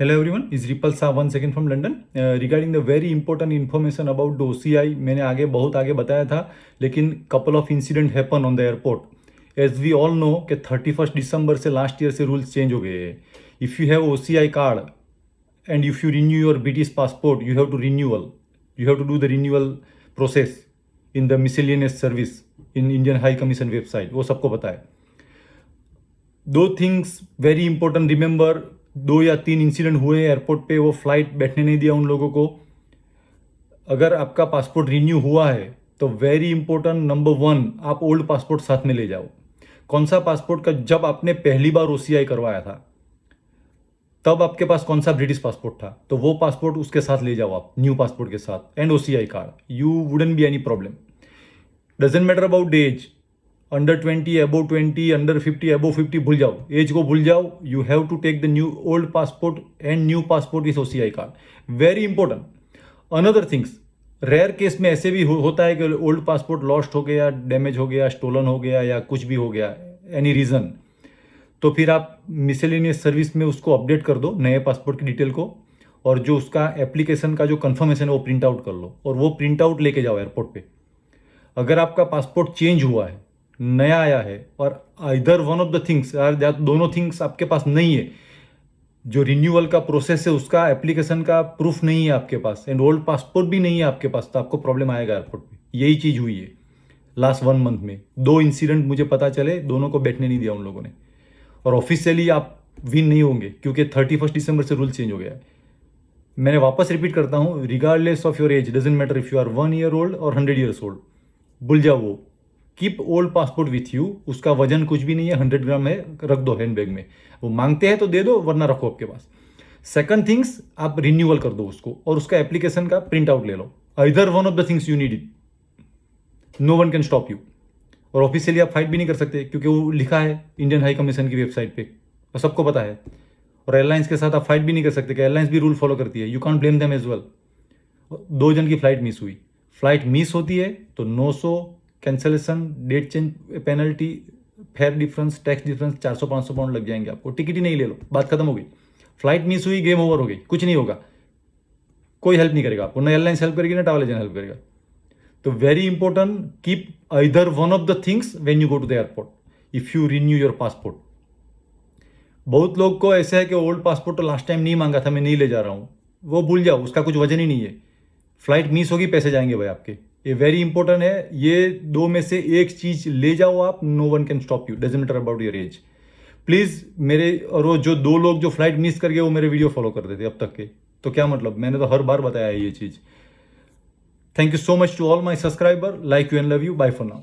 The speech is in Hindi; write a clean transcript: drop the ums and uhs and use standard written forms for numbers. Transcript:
Hello everyone, is Ripal Shah once again from London. Regarding the very important information about the OCI, मैंने आगे बहुत आगे बताया था, लेकिन couple of incident happen on the airport. As we all know कि 31st दिसंबर से लास्ट ईयर से रूल्स चेंज हो गए हैं. If you have OCI card and if you renew your British passport, you have to renewal. You have to do the renewal process in the miscellaneous service in Indian High Commission website. वो सबको पता है. दो थिंग्स वेरी इंपॉर्टेंट रिमेंबर, 2 या 3 इंसिडेंट हुए एयरपोर्ट पे, वो फ्लाइट बैठने नहीं दिया उन लोगों को. अगर आपका पासपोर्ट रिन्यू हुआ है तो वेरी इंपॉर्टेंट नंबर 1, आप ओल्ड पासपोर्ट साथ में ले जाओ. कौन सा पासपोर्ट का, जब आपने पहली बार OCI करवाया था तब आपके पास कौन सा ब्रिटिश पासपोर्ट था, तो वो पासपोर्ट उसके साथ ले जाओ आप, न्यू पासपोर्ट के साथ and OCI card. You wouldn't be any problem. Doesn't matter about age, under 20, above 20, under 50, above 50 भूल जाओ, एज को भूल जाओ. You have to take the new old passport and new passport is OCI card. Very important. Another things, rare case में ऐसे भी होता है कि ओल्ड पासपोर्ट लॉस्ट हो गया, डैमेज हो गया, स्टोलन हो गया या कुछ भी हो गया, एनी रीज़न, तो फिर आप मिसलेनियस सर्विस में उसको अपडेट कर दो, नए पासपोर्ट की डिटेल को, और जो उसका एप्लीकेशन का जो कन्फर्मेशन है वो प्रिंट आउट कर लो और वो प्रिंट आउट लेके जाओ एयरपोर्ट पे. अगर आपका पासपोर्ट चेंज हुआ है, नया आया है, और either one of the things, दोनों थिंग्स आपके पास नहीं है, जो रिन्यूअल का प्रोसेस है उसका एप्लीकेशन का प्रूफ नहीं है आपके पास, एंड ओल्ड पासपोर्ट भी नहीं है आपके पास, तो आपको प्रॉब्लम आएगा एयरपोर्ट पे. यही चीज़ हुई है लास्ट 1 मंथ में. 2 इंसिडेंट मुझे पता चले, दोनों को बैठने नहीं दिया उन लोगों ने. और ऑफिशियली आप विन नहीं होंगे क्योंकि 31 दिसंबर से रूल चेंज हो गया है. मैंने वापस रिपीट करता हूँ, regardless of your age, doesn't matter if you are 1 year old और 100 ईयर्स ओल्ड, भूल जाओ वो. Keep old passport with you. उसका वजन कुछ भी नहीं है, 100 ग्राम है, रख दो हैंड बैग में. वो मांगते हैं तो दे दो, वरना रखो आपके पास. सेकंड थिंग्स, आप रिन्यूअल कर दो उसको और उसका एप्लीकेशन का प्रिंट आउट ले लो. Either one of the things you need it, no one can stop you. और ऑफिशियली आप फाइट भी नहीं कर सकते क्योंकि वो लिखा है इंडियन हाई कमीशन की वेबसाइट पे, और सबको पता है. और एयरलाइंस के साथ आप फाइट भी नहीं कर सकते कि एयरलाइंस भी रूल फॉलो करती है. You can't blame them as well. 2 Jan की फ्लाइट मिस हुई, फ्लाइट मिस होती है तो 900 cancellation, date change penalty, fare difference, tax difference, 400-500 pound लग जाएंगे आपको. टिकट ही नहीं ले लो, बात खत्म हो गई. फ्लाइट मिस हुई, गेम ओवर हो गई, कुछ नहीं होगा. कोई हेल्प नहीं करेगा आपको, ना एयरलाइंस हेल्प करेगी ना ट्रैवल एजेंट हेल्प करेगा. तो very important, keep either one of the things when you go to the airport if you renew your passport. बहुत लोग को ऐसा है कि ओल्ड पासपोर्ट तो लास्ट टाइम नहीं मांगा था, मैं नहीं ले जा रहा हूँ. वो भूल जाओ, उसका कुछ वजन ही नहीं है. फ्लाइट मिस होगी, पैसे जाएंगे भाई आपके. ये वेरी इंपॉर्टेंट है. ये 2 में से एक चीज ले जाओ आप, no one can stop you, doesn't matter about your age. Please मेरे, और वो जो 2 लोग जो फ्लाइट मिस कर गए वो मेरे वीडियो फॉलो करते थे अब तक के, तो क्या मतलब, मैंने तो हर बार बताया है ये चीज. Thank you so much to all my subscriber. Like you and love you. Bye for now.